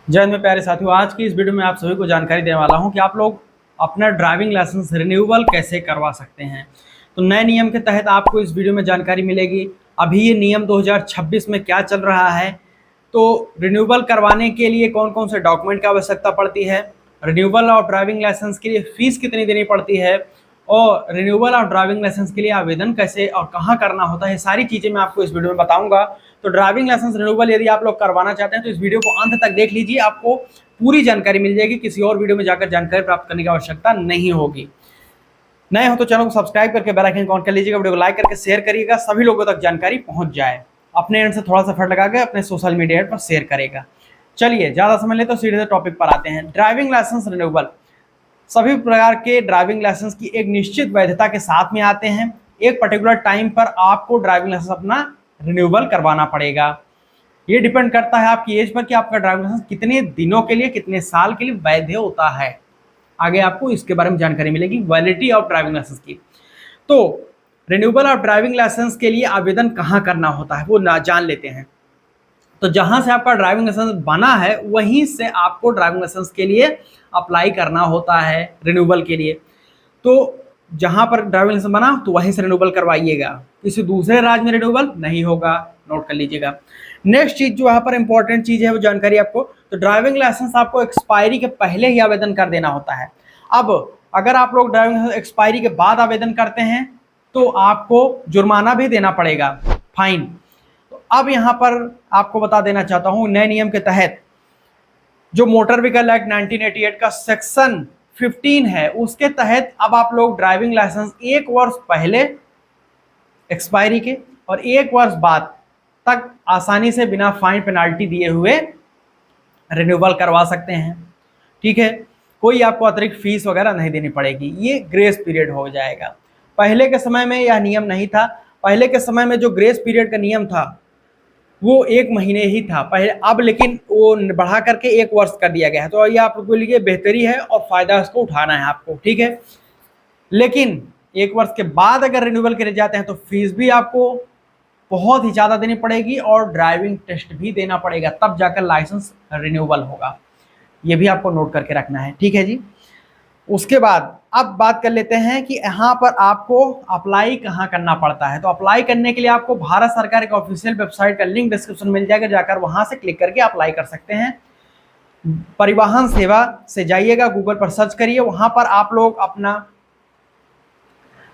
जय हिंद में प्यारे साथियों, आज की इस वीडियो में आप सभी को जानकारी देने वाला हूं कि आप लोग अपना ड्राइविंग लाइसेंस रिन्यूअल कैसे करवा सकते हैं। तो नए नियम के तहत आपको इस वीडियो में जानकारी मिलेगी। अभी ये नियम 2026 में क्या चल रहा है, तो रिन्यूअल करवाने के लिए कौन कौन से डॉक्यूमेंट की आवश्यकता पड़ती है, रिन्यूअल ऑफ ड्राइविंग लाइसेंस के लिए फीस कितनी देनी पड़ती है, और रिन्यूअल ऑफ ड्राइविंग लाइसेंस के लिए आवेदन कैसे और कहाँ करना होता है, सारी चीज़ें मैं आपको इस वीडियो में बताऊंगा। तो ड्राइविंग लाइसेंस रिन्यूअल यदि आप लोग करवाना चाहते हैं तो इस वीडियो को अंत तक देख लीजिए, आपको पूरी जानकारी मिल जाएगी। किसी और वीडियो में जाकर जानकारी प्राप्त करने की आवश्यकता नहीं होगी। नए हो तो चैनल को सब्सक्राइब करके बेल आइकन ऑन कर लीजिएगा, वीडियो को लाइक करके शेयर करिएगा, सभी लोगों तक जानकारी पहुंच जाए। अपने एंड से थोड़ा सा एफर्ट लगा के अपने सोशल मीडिया पर शेयर करेगा। चलिए ज़्यादा समय ले तो सीधे से टॉपिक पर आते हैं। ड्राइविंग लाइसेंस रिन्यूअल सभी प्रकार के ड्राइविंग लाइसेंस की एक निश्चित वैधता के साथ में आते हैं। एक पर्टिकुलर टाइम पर आपको ड्राइविंग लाइसेंस अपना रिन्यूअल करवाना पड़ेगा। ये डिपेंड करता है आपकी एज पर कि आपका ड्राइविंग लाइसेंस कितने दिनों के लिए, कितने साल के लिए वैध होता है। आगे आपको इसके बारे में जानकारी मिलेगी, वैलिडिटी ऑफ ड्राइविंग लाइसेंस की। तो रिन्यूअल ऑफ ड्राइविंग लाइसेंस के लिए आवेदन कहाँ करना होता है वो जान लेते हैं। तो जहाँ से आपका ड्राइविंग लाइसेंस बना है वहीं से आपको ड्राइविंग लाइसेंस के लिए अप्लाई करना होता है रिन्यूअल के लिए। तो जहाँ पर ड्राइविंग लाइसेंस बना तो वहीं से रिन्यूअल करवाइएगा, किसी दूसरे राज्य में रिन्यूअल नहीं होगा, नोट कर लीजिएगा। नेक्स्ट चीज़ जो यहाँ पर इंपॉर्टेंट चीज़ है वो जानकारी आपको, तो ड्राइविंग लाइसेंस आपको एक्सपायरी के पहले ही आवेदन कर देना होता है। अब अगर आप लोग ड्राइविंग लाइसेंस एक्सपायरी के बाद आवेदन करते हैं तो आपको जुर्माना भी देना पड़ेगा, फाइन। तो अब यहाँ पर आपको बता देना चाहता हूँ, नए नियम के तहत जो मोटर व्हीकल एक्ट 1988 का सेक्शन 15 है उसके तहत अब आप लोग ड्राइविंग लाइसेंस 1 वर्ष पहले एक्सपायरी के और 1 वर्ष बाद तक आसानी से बिना फाइन पेनाल्टी दिए हुए रिन्यूअल करवा सकते हैं। ठीक है, कोई आपको अतिरिक्त फीस वगैरह नहीं देनी पड़ेगी, ये ग्रेस पीरियड हो जाएगा। पहले के समय में यह नियम नहीं था। पहले के समय में जो ग्रेस पीरियड का नियम था वो 1 महीने ही था पहले, अब लेकिन वो बढ़ा करके 1 वर्ष कर दिया गया है। तो ये आप लोगों के लिए बेहतरी है और फ़ायदा इसको उठाना है आपको, ठीक है। लेकिन 1 वर्ष के बाद अगर रिन्यूअल करे जाते हैं तो फीस भी आपको बहुत ही ज़्यादा देनी पड़ेगी और ड्राइविंग टेस्ट भी देना पड़ेगा, तब जाकर लाइसेंस रिन्यूअल होगा। ये भी आपको नोट करके रखना है, ठीक है जी। उसके बाद अब बात कर लेते हैं कि यहाँ पर आपको अप्लाई कहाँ करना पड़ता है। तो अप्लाई करने के लिए आपको भारत सरकार के ऑफिशियल वेबसाइट का लिंक डिस्क्रिप्शन मिल जाएगा, जाकर वहाँ से क्लिक करके अप्लाई कर सकते हैं। परिवहन सेवा से जाइएगा, गूगल पर सर्च करिए, वहाँ पर आप लोग अपना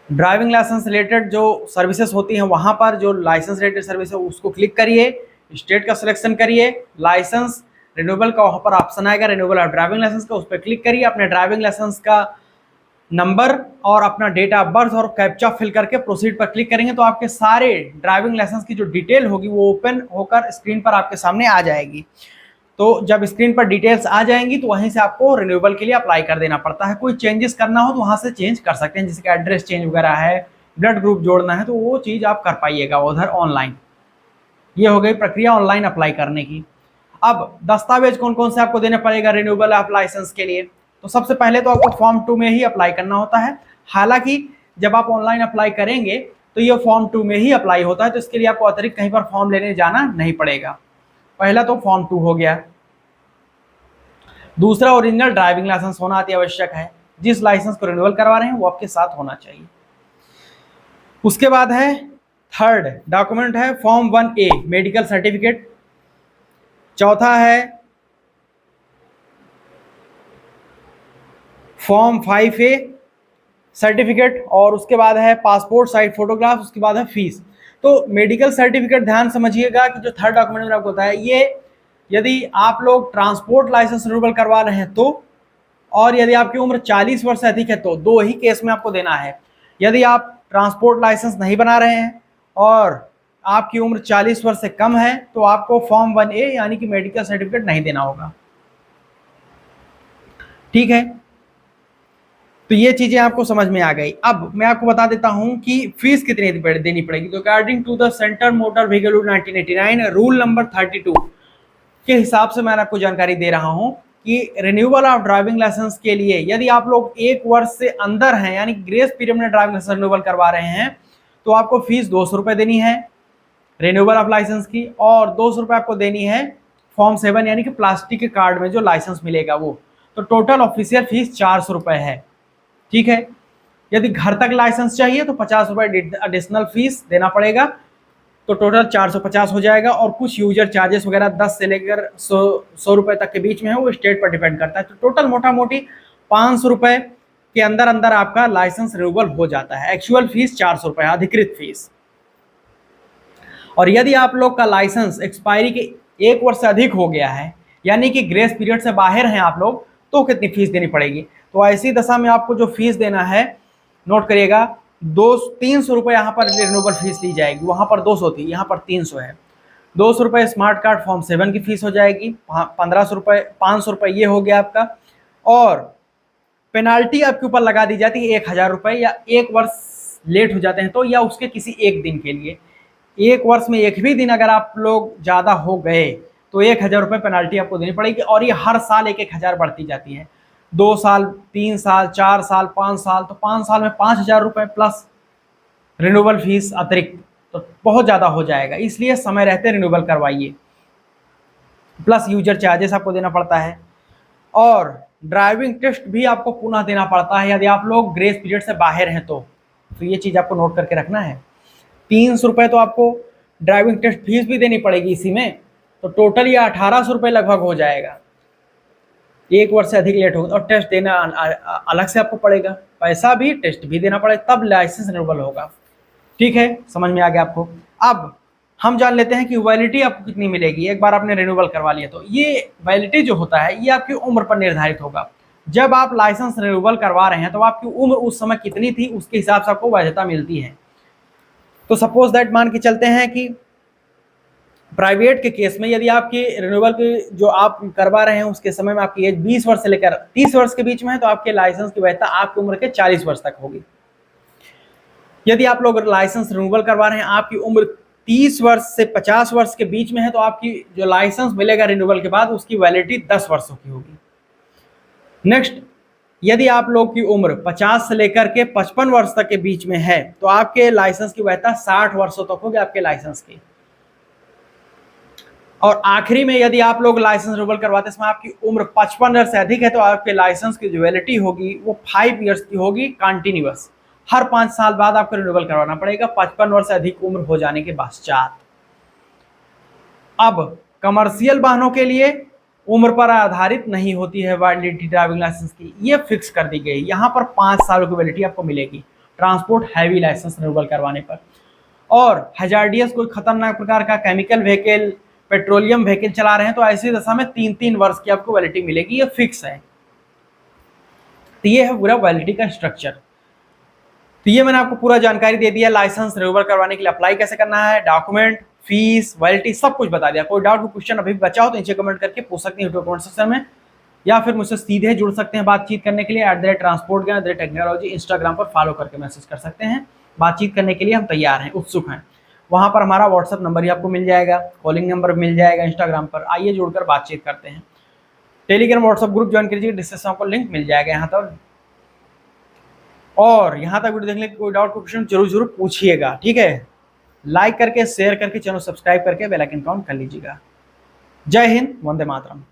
ड्राइविंग लाइसेंस रिलेटेड जो सर्विसेज होती हैं वहाँ पर जो लाइसेंस रिलेटेड सर्विस है उसको क्लिक करिए, स्टेट का सिलेक्शन करिए, लाइसेंस रिन्यूअल का वहाँ पर ऑप्शन आएगा रिन्यूअल ऑफ ड्राइविंग लाइसेंस का, उस पर क्लिक करिए। अपने ड्राइविंग लाइसेंस का नंबर और अपना डेट ऑफ बर्थ और कैप्चा फिल करके प्रोसीड पर क्लिक करेंगे तो आपके सारे ड्राइविंग लाइसेंस की जो डिटेल होगी वो ओपन होकर स्क्रीन पर आपके सामने आ जाएगी। तो जब स्क्रीन पर डिटेल्स आ जाएंगी तो वहीं से आपको रिन्यूअल के लिए अप्लाई कर देना पड़ता है। कोई चेंजेस करना हो तो वहाँ से चेंज कर सकते हैं, जैसे कि एड्रेस चेंज वगैरह है, ब्लड ग्रुप जोड़ना है, तो वो चीज़ आप कर पाइएगा उधर ऑनलाइन। ये हो गई प्रक्रिया ऑनलाइन अप्लाई करने की। अब दस्तावेज कौन कौन से आपको देने पड़ेगा रिन्यूअल ऑफ लाइसेंस के लिए, तो सबसे पहले तो आपको फॉर्म 2 में ही अप्लाई करना होता है। हालांकि जब आप ऑनलाइन अप्लाई करेंगे तो ये फॉर्म 2 में ही अप्लाई होता है, तो इसके लिए आपको अतिरिक्त कहीं पर फॉर्म लेने जाना नहीं पड़ेगा। पहला तो फॉर्म 2 हो गया। दूसरा, ओरिजिनल ड्राइविंग लाइसेंस होना अति आवश्यक है। जिस लाइसेंस को रिन्यूअल करवा रहे हैं वो आपके साथ होना चाहिए। उसके बाद है थर्ड डॉक्यूमेंट है फॉर्म 1A मेडिकल सर्टिफिकेट। चौथा है फॉर्म 5A सर्टिफिकेट, और उसके बाद है पासपोर्ट साइज फोटोग्राफ, उसके बाद है फीस। तो मेडिकल सर्टिफिकेट ध्यान समझिएगा कि जो थर्ड डॉक्यूमेंट मैंने आपको बताया, ये यदि आप लोग ट्रांसपोर्ट लाइसेंस रिन्यूअल करवा रहे हैं तो, और यदि आपकी उम्र 40 वर्ष से अधिक है तो, दो ही केस में आपको देना है। यदि आप ट्रांसपोर्ट लाइसेंस नहीं बना रहे हैं और आपकी उम्र 40 वर्ष से कम है तो आपको फॉर्म 1A यानी कि मेडिकल सर्टिफिकेट नहीं देना होगा, ठीक है। तो ये चीज़ें आपको समझ में आ गई। अब मैं आपको बता देता हूं कि फीस कितनी देनी पड़ेगी। तो according to the centre motor vehicle rule 1989 rule number 32 के हिसाब से मैं आपको जानकारी दे रहा हूं कि रिन्यूअल ऑफ ड्राइविंग लाइसेंस के लिए यदि आप लोग 1 वर्ष से अंदर हैं यानी ग्रेस पीरियड में ड्राइविंग लाइसेंस रिन्यूअल करवा रहे हैं तो आपको फीस 200 रुपये देनी है रिन्यूअल ऑफ लाइसेंस की, और 200 रुपये आपको देनी है फॉर्म 7 यानी कि प्लास्टिक के कार्ड में जो लाइसेंस मिलेगा वो। तो टोटल ऑफिशियल फीस 400 रुपये है, ठीक है। यदि घर तक लाइसेंस चाहिए तो 50 रुपये एडिशनल फीस देना पड़ेगा, तो टोटल 450 हो जाएगा। और कुछ यूजर चार्जेस वगैरह 10 से लेकर 100 रुपये तक के बीच में है, वो स्टेट पर डिपेंड करता है। तो टोटल मोटा मोटी 500 रुपये के अंदर अंदर आपका लाइसेंस रिन्यूअल हो जाता है। एक्चुअल फीस 400 रुपये अधिकृत फीस। और यदि आप लोग का लाइसेंस एक्सपायरी के 1 वर्ष से अधिक हो गया है, यानी कि ग्रेस पीरियड से बाहर हैं आप लोग, तो कितनी फीस देनी पड़ेगी? तो ऐसी दशा में आपको जो फीस देना है, नोट करिएगा, 300 रुपये यहाँ पर रिन्यूअल फीस ली जाएगी। वहाँ पर 200 थी, यहाँ पर 300 है। 200 रुपये स्मार्ट कार्ड फॉर्म 7 की फीस हो जाएगी। 1500 रुपये, 500 रुपये ये हो गया आपका। और पेनाल्टी आपके ऊपर लगा दी जाती है 1000 रुपये, या 1 वर्ष लेट हो जाते हैं तो, या उसके किसी एक दिन के लिए। 1 वर्ष में एक भी दिन अगर आप लोग ज़्यादा हो गए तो 1000 रुपये पेनाल्टी आपको देनी पड़ेगी। और ये हर साल 1-1000 बढ़ती जाती है। 2 साल, 3 साल, 4 साल, 5 साल, तो 5 साल में 5000 रुपये प्लस रिन्यूअल फीस अतिरिक्त, तो बहुत ज़्यादा हो जाएगा। इसलिए समय रहते रिन्यूअल करवाइए। प्लस यूजर चार्जेस आपको देना पड़ता है, और ड्राइविंग टेस्ट भी आपको पुनः देना पड़ता है यदि आप लोग ग्रेस पीरियड से बाहर हैं तो ये चीज़ आपको नोट करके रखना है। 300 रुपये तो आपको ड्राइविंग टेस्ट फीस भी देनी पड़ेगी इसी में, तो टोटल ये 1800 रुपये लगभग हो जाएगा। 1 वर्ष से अधिक लेट होगा और टेस्ट देना अलग से आपको पड़ेगा, पैसा भी, टेस्ट भी देना पड़ेगा, तब लाइसेंस रिन्यूअल होगा। ठीक है, समझ में आ गया आपको। अब हम जान लेते हैं कि वैलिडिटी आपको कितनी मिलेगी एक बार आपने रिन्यूअल करवा लिया तो। ये वैलिडिटी जो होता है ये आपकी उम्र पर निर्धारित होगा। जब आप लाइसेंस रिन्यूअल करवा रहे हैं तो आपकी उम्र उस समय कितनी थी उसके हिसाब से आपको वैधता मिलती है। तो सपोज दैट मान के चलते हैं कि प्राइवेट के केस में यदि आपकी रिन्यूअल की जो आप करवा रहे हैं उसके समय में आपकी एज 20 वर्ष से लेकर 30 वर्ष के बीच में है तो आपके लाइसेंस की वैधता आपकी उम्र के 40 वर्ष तक होगी। यदि आप लोग लाइसेंस रिन्यूअल करवा रहे हैं आपकी उम्र 30 वर्ष से 50 वर्ष के बीच में है तो आपकी जो लाइसेंस मिलेगा रिन्यूअल के बाद उसकी वैलिडिटी 10 वर्षों की होगी। नेक्स्ट, यदि आप लोग की उम्र 50 से लेकर के 55 वर्ष तक के बीच में है तो आपके लाइसेंस की वैधता 60 वर्षों तक होगी आपके लाइसेंस की। और आखिरी में यदि आप लोग लाइसेंस रिन्यूअल करवाते समय आपकी उम्र 55 वर्ष से अधिक है तो आपके लाइसेंस की जो वैलिडिटी होगी वो 5 ईयर्स की होगी कंटिन्यूअस। हर 5 साल बाद आपको रिन्यूअल करवाना पड़ेगा 55 वर्ष से अधिक उम्र हो जाने के पश्चात। अब कमर्शियल वाहनों के लिए उम्र पर आधारित नहीं होती है वैलिडिटी ड्राइविंग लाइसेंस की, ये फिक्स कर दी गई। यहाँ पर 5 सालों की वैलिडिटी आपको मिलेगी ट्रांसपोर्ट हैवी लाइसेंस रिन्यूअल करवाने पर। और हैजार्डियस कोई खतरनाक प्रकार का केमिकल व्हीकल, पेट्रोलियम व्हीकल चला रहे हैं तो ऐसी दशा में 3-3 वर्ष की आपको वैलिडिटी मिलेगी, ये फिक्स है। तो ये है पूरा वैलिडिटी का स्ट्रक्चर। तो ये मैंने आपको पूरा जानकारी दे दिया लाइसेंस रिन्यूअल करवाने के लिए अप्लाई कैसे करना है, डॉक्यूमेंट, फीस, वैलिडिटी सब कुछ बता दिया। कोई डाउट, कोई क्वेश्चन अभी भी बचा हो तो नीचे कमेंट करके पूछ सकते हैं यूट्यूब कमेंट सेक्शन में, या फिर मुझसे सीधे जुड़ सकते हैं बातचीत करने के लिए @transport @टेक्नोलॉजी इंस्टाग्राम पर फॉलो करके मैसेज कर सकते हैं। बातचीत करने के लिए हम तैयार हैं, उत्सुक हैं। वहाँ पर हमारा व्हाट्सअप नंबर ही आपको मिल जाएगा, कॉलिंग नंबर मिल जाएगा इंस्टाग्राम पर। आइए जुड़कर बातचीत करते हैं। टेलीग्राम व्हाट्सअप ग्रुप ज्वाइन कीजिए, डिस्क्रिप्शन को लिंक मिल जाएगा यहाँ तक। और यहाँ तक वीडियो देखने के कोई डाउट, क्वेश्चन जरूर पूछिएगा, ठीक है। लाइक करके, शेयर करके, चैनल सब्सक्राइब करके बेल आइकन ऑन कर लीजिएगा। जय हिंद, वंदे मातरम।